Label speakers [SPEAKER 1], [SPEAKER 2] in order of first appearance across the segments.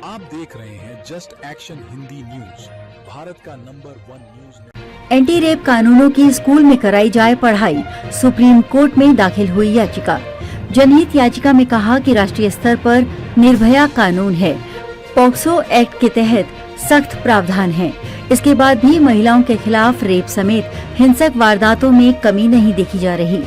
[SPEAKER 1] आप देख रहे हैं just action Hindi news, Bharat का नंबर 1 न्यूज।
[SPEAKER 2] एंटी रेप कानूनों की स्कूल में कराई जाए पढ़ाई, सुप्रीम कोर्ट में दाखिल हुई याचिका। जनहित याचिका में कहा कि राष्ट्रीय स्तर पर निर्भया कानून है, पॉक्सो एक्ट के तहत सख्त प्रावधान है। इसके बाद भी महिलाओं के खिलाफ रेप समेत हिंसक वारदातों में कमी नहीं देखी जा रही।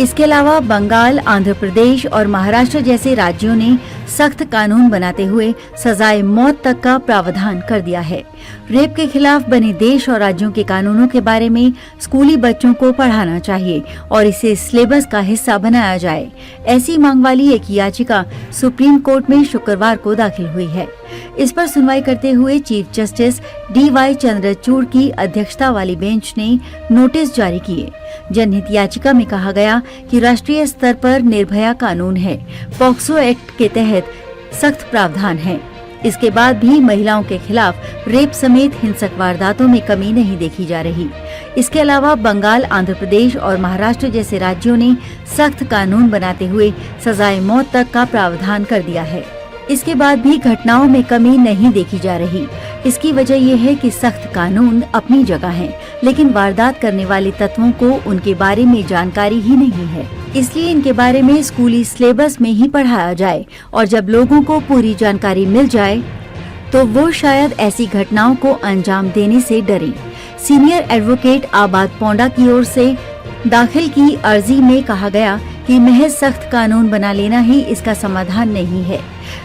[SPEAKER 2] इसके अलावा बंगाल, आंध्र प्रदेश और महाराष्ट्र जैसे राज्यों ने सख्त कानून बनाते हुए सजाए मौत तक का प्रावधान कर दिया है। रेप के खिलाफ बने देश और राज्यों के कानूनों के बारे में स्कूली बच्चों को पढ़ाना चाहिए और इसे सिलेबस का हिस्सा बनाया जाए। ऐसी मांग वाली एक याचिका सुप्रीम कोर्ट में शुक्रवार को दाखिल हुई है। इस पर सुनवाई करते हुए चीफ जस्टिस DY चंद्रचूड़ की अध्यक्षता वाली बेंच ने नोटिस जारी किए। जनहित याचिका में कहा गया कि राष्ट्रीय स्तर पर निर्भया कानून है, पॉक्सो एक्ट के तहत सख्त प्रावधान है। इसके बाद भी महिलाओं के खिलाफ रेप समेत हिंसक वारदातों में कमी नहीं देखी जा रही। इसके अलावा बंगाल, आंध्र प्रदेश और महाराष्ट्र जैसे राज्यों ने सख्त कानून बनाते हुए सजाए मौत तक का प्रावधान कर दिया है। इसके बाद भी घटनाओं में कमी नहीं देखी जा रही। इसकी वजह यह है कि सख्त कानून अपनी जगह हैं, लेकिन वारदात करने वाले तत्वों को उनके बारे में जानकारी ही नहीं है। इसलिए इनके बारे में स्कूली सिलेबस में ही पढ़ाया जाए और जब लोगों को पूरी जानकारी मिल जाए तो वो शायद ऐसी घटनाओं को अंजाम देने से डरें। सीनियर एडवोकेट आबाद पोंडा की ओर से दाखिल की अर्जी में कहा गया कि महज सख्त कानून बना लेना ही इसका समाधान नहीं है।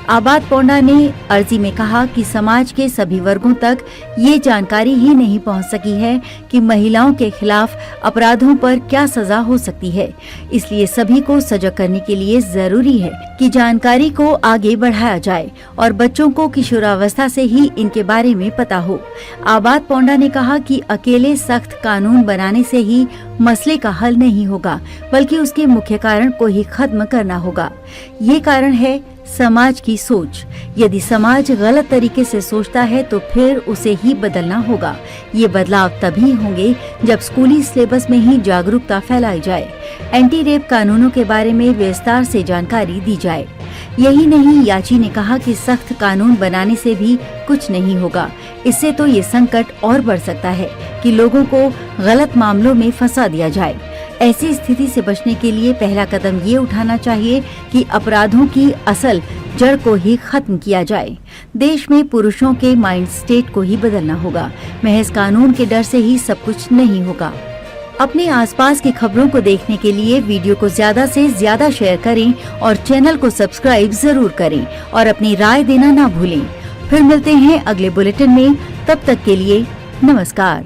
[SPEAKER 2] आबाद पोंडा ने अर्जी में कहा कि समाज के सभी वर्गों तक ये जानकारी ही नहीं पहुंच सकी है कि महिलाओं के खिलाफ अपराधों पर क्या सजा हो सकती है। इसलिए सभी को सजग करने के लिए जरूरी है कि जानकारी को आगे बढ़ाया जाए और बच्चों को किशोरावस्था से ही इनके बारे में पता हो। आबाद पोंडा ने कहा कि अकेले सख्त कानून बनाने से ही मसले का हल नहीं होगा, बल्कि उसके मुख्य कारण को ही खत्म करना होगा। ये कारण है समाज की सोच। यदि समाज गलत तरीके से सोचता है तो फिर उसे ही बदलना होगा। ये बदलाव तभी होंगे जब स्कूली सिलेबस में ही जागरूकता फैलाई जाए, एंटी रेप कानूनों के बारे में विस्तार से जानकारी दी जाए। यही नहीं, याची ने कहा कि सख्त कानून बनाने से भी कुछ नहीं होगा। इससे तो ये संकट और बढ़ सकता है कि लोगों को गलत मामलों में फंसा दिया जाए। ऐसी स्थिति से बचने के लिए पहला कदम ये उठाना चाहिए कि अपराधों की असल जड़ को ही खत्म किया जाए। देश में पुरुषों के माइंड स्टेट को ही बदलना होगा। महज कानून के डर से ही सब कुछ नहीं होगा। अपने आसपास की खबरों को देखने के लिए वीडियो को ज्यादा से ज्यादा शेयर करें और चैनल को सब्सक्राइब जरूर करें और अपनी राय देना ना भूलें। फिर मिलते हैं अगले बुलेटिन में। तब तक के लिए नमस्कार।